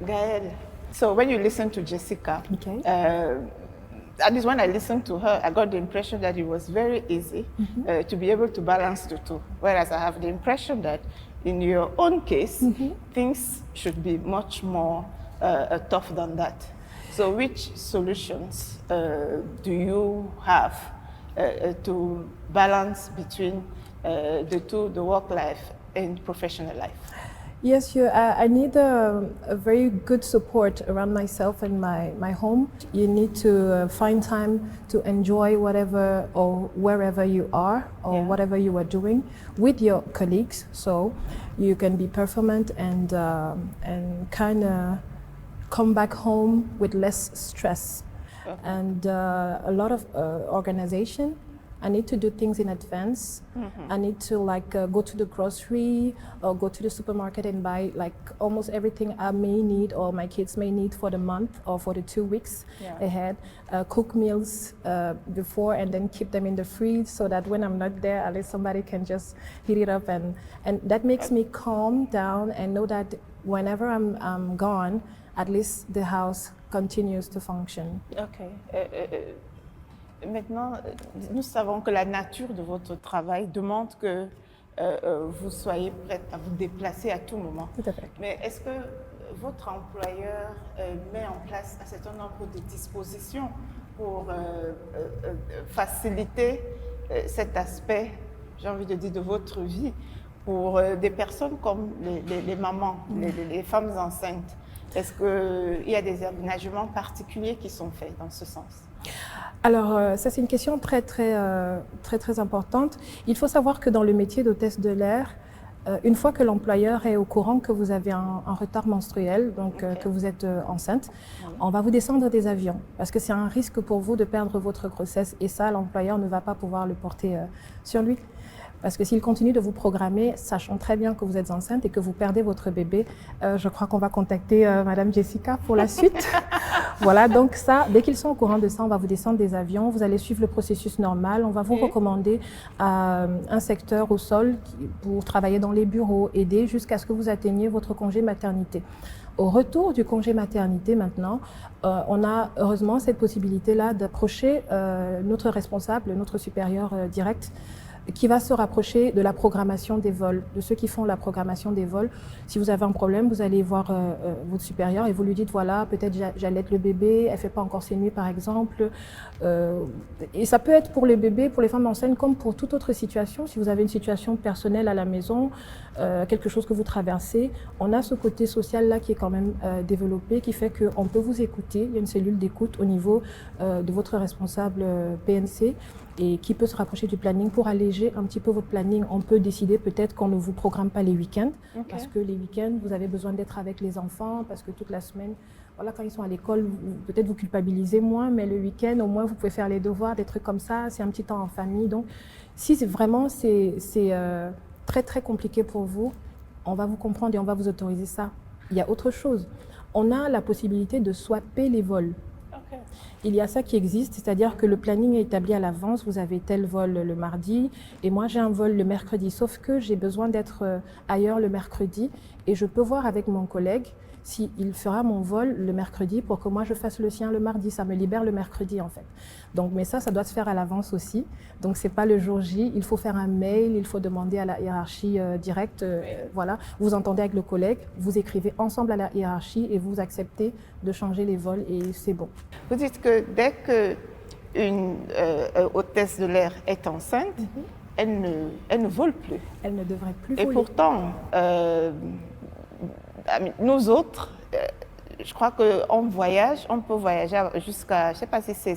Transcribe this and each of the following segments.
Gaëlle, so when you listen to Jessica, Okay. At least when I listened to her, I got the impression that it was very easy to be able to balance the two. Whereas I have the impression that in your own case, things should be much more tough than that. So which solutions do you have to balance between the two, the work life and professional life? Yes, I need a very good support around myself and my home. You need to find time to enjoy whatever or wherever you are or whatever you are doing with your colleagues, so you can be performant and kind of come back home with less stress. Okay. And a lot of organization. I need to do things in advance. I need to go to the grocery or go to the supermarket and buy like almost everything I may need or my kids may need for the month or for the 2 weeks ahead. Cook meals before and then keep them in the fridge so that when I'm not there, at least somebody can just heat it up, and that makes me calm down and know that whenever I'm gone, at least the house continues to function. Okay. Maintenant, nous savons que la nature de votre travail demande que vous soyez prête à vous déplacer à tout moment. Tout à fait. Mais est-ce que votre employeur met en place un certain nombre de dispositions pour faciliter cet aspect, j'ai envie de dire, de votre vie pour des personnes comme les mamans, les femmes enceintes? Est-ce qu'il y a des aménagements particuliers qui sont faits dans ce sens? Alors, ça c'est une question très importante. Il faut savoir que dans le métier d'hôtesse de l'air, une fois que l'employeur est au courant que vous avez un retard menstruel, donc que vous êtes enceinte, on va vous descendre des avions parce que c'est un risque pour vous de perdre votre grossesse et ça, l'employeur ne va pas pouvoir le porter sur lui. Parce que s'il continue de vous programmer, sachant très bien que vous êtes enceinte et que vous perdez votre bébé, je crois qu'on va contacter Madame Jessica pour la suite. Voilà, donc ça, dès qu'ils sont au courant de ça, on va vous descendre des avions, vous allez suivre le processus normal, on va vous recommander un secteur au sol pour travailler dans les bureaux, aider jusqu'à ce que vous atteigniez votre congé maternité. Au retour du congé maternité maintenant, on a heureusement cette possibilité-là d'approcher notre responsable, notre supérieur direct, qui va se rapprocher de la programmation des vols, de ceux qui font la programmation des vols. Si vous avez un problème, vous allez voir votre supérieur et vous lui dites, voilà, peut-être j'allaite le bébé, elle ne fait pas encore ses nuits par exemple. Et ça peut être pour les bébés, pour les femmes enceintes, comme pour toute autre situation. Si vous avez une situation personnelle à la maison, quelque chose que vous traversez, on a ce côté social-là qui est quand même développé, qui fait qu'on peut vous écouter. Il y a une cellule d'écoute au niveau de votre responsable PNC et qui peut se rapprocher du planning pour alléger un petit peu votre planning. On peut décider peut-être qu'on ne vous programme pas les week-ends, parce que les week-ends, vous avez besoin d'être avec les enfants, parce que toute la semaine, voilà, quand ils sont à l'école, peut-être vous culpabilisez moins, mais le week-end, au moins, vous pouvez faire les devoirs, des trucs comme ça, c'est un petit temps en famille. Donc, si vraiment c'est très compliqué pour vous, on va vous comprendre et on va vous autoriser ça. Il y a autre chose. On a la possibilité de swapper les vols. Il y a ça qui existe, c'est-à-dire que le planning est établi à l'avance, vous avez tel vol le mardi et moi j'ai un vol le mercredi, sauf que j'ai besoin d'être ailleurs le mercredi et je peux voir avec mon collègue s'il fera mon vol le mercredi pour que moi je fasse le sien le mardi, ça me libère le mercredi en fait. Donc, mais ça doit se faire à l'avance aussi, donc c'est pas le jour J, il faut faire un mail, il faut demander à la hiérarchie directe, voilà, vous entendez avec le collègue, vous écrivez ensemble à la hiérarchie et vous acceptez de changer les vols et c'est bon. Vous dites que dès qu'une hôtesse de l'air est enceinte, elle ne vole plus. Elle ne devrait plus voler. Et pourtant, nous autres, je crois qu'on voyage, on peut voyager jusqu'à, je ne sais pas si c'est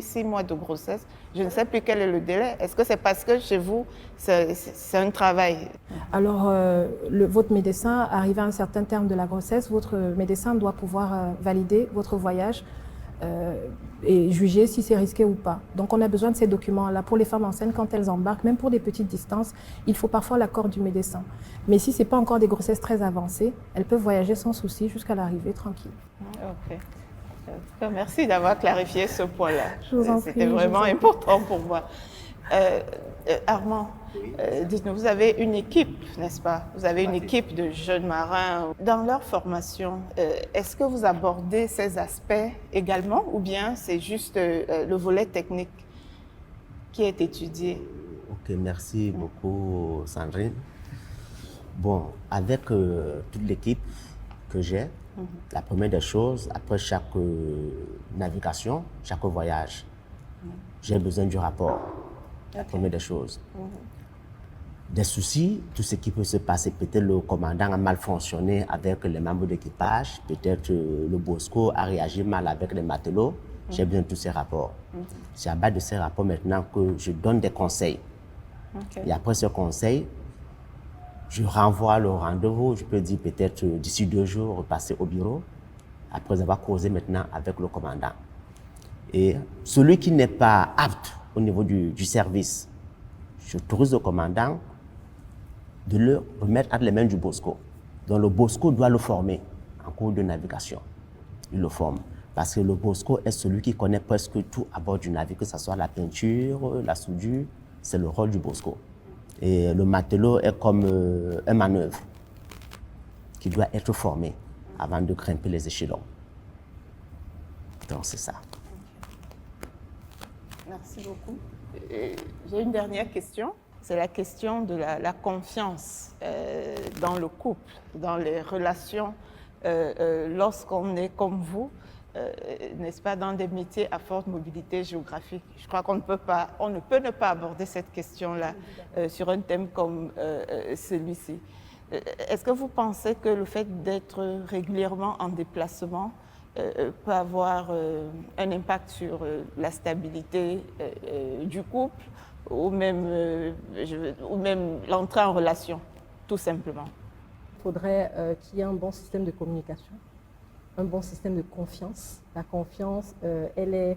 6 mois de grossesse, je ne sais plus quel est le délai. Est-ce que c'est parce que chez vous, c'est un travail? Alors, votre médecin, arrivé à un certain terme de la grossesse, votre médecin doit pouvoir valider votre voyage et juger si c'est risqué ou pas. Donc on a besoin de ces documents-là pour les femmes enceintes quand elles embarquent, même pour des petites distances, il faut parfois l'accord du médecin. Mais si ce n'est pas encore des grossesses très avancées, elles peuvent voyager sans souci jusqu'à l'arrivée tranquille. Ok. Merci d'avoir clarifié ce point-là. Je vous en prie. C'était vraiment important pour moi. Armand, Dites-nous, vous avez une équipe, n'est-ce pas? Vous avez une équipe de jeunes marins. Dans leur formation, est-ce que vous abordez ces aspects également ou bien c'est juste le volet technique qui est étudié? Ok, merci beaucoup Sandrine. Bon, avec toute l'équipe que j'ai, la première des choses, après chaque navigation, chaque voyage, j'ai besoin du rapport. La première des choses. Des soucis, tout ce qui peut se passer, peut-être le commandant a mal fonctionné avec les membres d'équipage, peut-être le Bosco a réagi mal avec les matelots, j'ai besoin de tous ces rapports. C'est à base de ces rapports maintenant que je donne des conseils. Et après ce conseil, je renvoie le rendez-vous, je peux dire peut-être d'ici 2 jours, repasser au bureau, après avoir causé maintenant avec le commandant. Et celui qui n'est pas apte au niveau du service, j'autorise le commandant de le remettre entre les mains du Bosco. Donc le Bosco doit le former en cours de navigation. Il le forme. Parce que le Bosco est celui qui connaît presque tout à bord du navire, que ce soit la peinture, la soudure, c'est le rôle du Bosco. Et le matelot est comme un manœuvre qui doit être formé avant de grimper les échelons. Donc c'est ça. Merci beaucoup. J'ai une dernière question. C'est la question de la confiance dans le couple, dans les relations, lorsqu'on est comme vous, n'est-ce pas, dans des métiers à forte mobilité géographique. Je crois qu'on ne peut ne pas aborder cette question-là sur un thème comme celui-ci. Est-ce que vous pensez que le fait d'être régulièrement en déplacement peut avoir un impact sur la stabilité du couple ou même l'entrée en relation, tout simplement? Il faudrait qu'il y ait un bon système de communication, un bon système de confiance. La confiance, elle est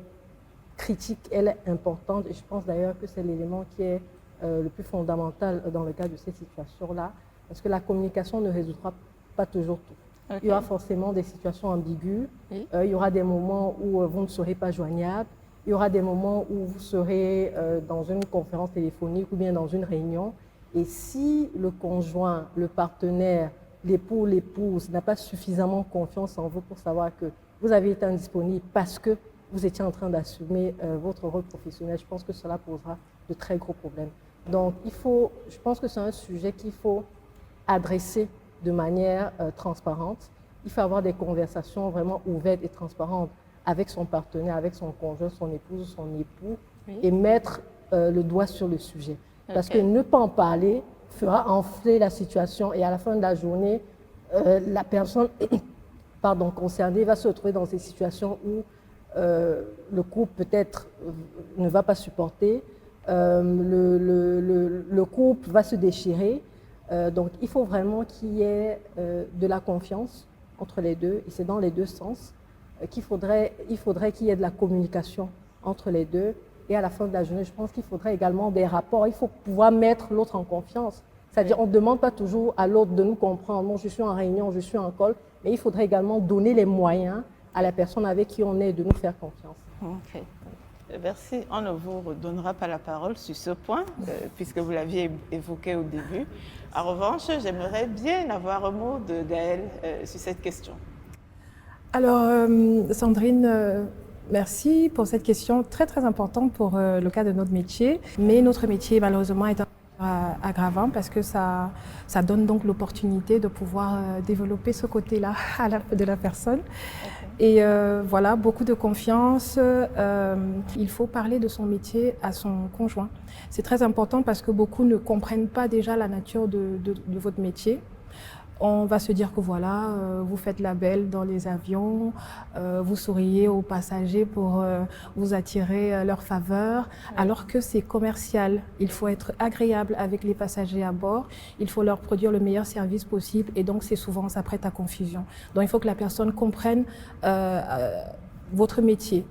critique, elle est importante et je pense d'ailleurs que c'est l'élément qui est le plus fondamental dans le cas de ces situations-là, parce que la communication ne résoudra pas toujours tout. Okay. Il y aura forcément des situations ambiguës, oui. Il y aura des moments où vous ne serez pas joignable, il y aura des moments où vous serez dans une conférence téléphonique ou bien dans une réunion. Et si le conjoint, le partenaire, l'époux, l'épouse n'a pas suffisamment confiance en vous pour savoir que vous avez été indisponible parce que vous étiez en train d'assumer votre rôle professionnel, je pense que cela posera de très gros problèmes. Donc, je pense que c'est un sujet qu'il faut adresser de manière transparente. Il faut avoir des conversations vraiment ouvertes et transparentes avec son partenaire, avec son conjoint, son épouse, son époux, oui. Et mettre le doigt sur le sujet. Parce que ne pas en parler fera enfler la situation et à la fin de la journée, la personne concernée va se retrouver dans des situations où le couple peut-être ne va pas supporter, le couple va se déchirer. Donc il faut vraiment qu'il y ait de la confiance entre les deux et c'est dans les deux sens il faudrait qu'il y ait de la communication entre les deux. Et à la fin de la journée, je pense qu'il faudrait également des rapports. Il faut pouvoir mettre l'autre en confiance. C'est-à-dire, on ne demande pas toujours à l'autre de nous comprendre. Moi, je suis en réunion, je suis en call. Mais il faudrait également donner les moyens à la personne avec qui on est de nous faire confiance. Ok. Merci. On ne vous redonnera pas la parole sur ce point, puisque vous l'aviez évoqué au début. En revanche, j'aimerais bien avoir un mot de Gaëlle sur cette question. Alors, Sandrine, merci pour cette question très très importante pour le cas de notre métier. Mais notre métier, malheureusement, est aggravant parce que ça donne donc l'opportunité de pouvoir développer ce côté-là de la personne. Et voilà, beaucoup de confiance. Il faut parler de son métier à son conjoint. C'est très important parce que beaucoup ne comprennent pas déjà la nature de votre métier. On va se dire que voilà, vous faites la belle dans les avions, vous souriez aux passagers pour vous attirer leur faveur, alors que c'est commercial. Il faut être agréable avec les passagers à bord, il faut leur produire le meilleur service possible et donc c'est souvent ça prête à confusion. Donc il faut que la personne comprenne votre métier.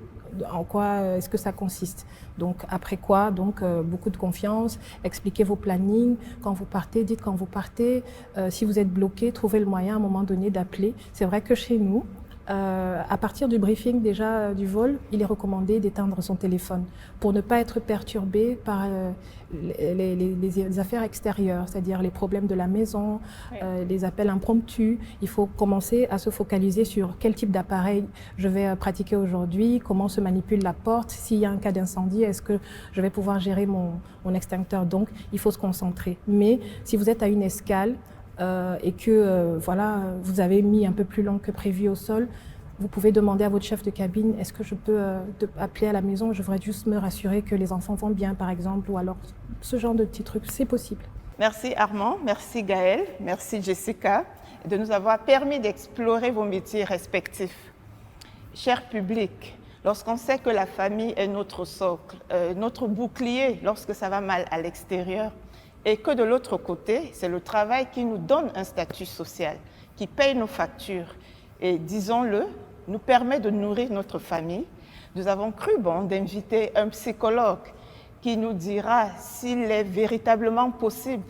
En quoi est-ce que ça consiste? Donc après quoi, beaucoup de confiance, expliquez vos plannings, quand vous partez, dites quand vous partez, si vous êtes bloqué, trouvez le moyen à un moment donné d'appeler. C'est vrai que chez nous, À partir du briefing déjà du vol, il est recommandé d'éteindre son téléphone pour ne pas être perturbé par les affaires extérieures, c'est-à-dire les problèmes de la maison, les appels impromptus. Il faut commencer à se focaliser sur quel type d'appareil je vais pratiquer aujourd'hui, comment se manipule la porte, s'il y a un cas d'incendie, est-ce que je vais pouvoir gérer mon extincteur. Donc, il faut se concentrer. Mais si vous êtes à une escale, et que voilà, vous avez mis un peu plus long que prévu au sol, vous pouvez demander à votre chef de cabine, est-ce que je peux appeler à la maison, je voudrais juste me rassurer que les enfants vont bien par exemple, ou alors ce genre de petits trucs, c'est possible. Merci Armand, merci Gaëlle, merci Jessica de nous avoir permis d'explorer vos métiers respectifs. Cher public, lorsqu'on sait que la famille est notre socle, notre bouclier lorsque ça va mal à l'extérieur, et que de l'autre côté, c'est le travail qui nous donne un statut social, qui paye nos factures et, disons-le, nous permet de nourrir notre famille. Nous avons cru bon d'inviter un psychologue qui nous dira s'il est véritablement possible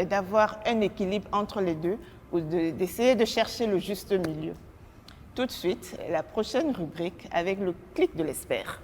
d'avoir un équilibre entre les deux ou d'essayer de chercher le juste milieu. Tout de suite, la prochaine rubrique avec le clic de l'expert.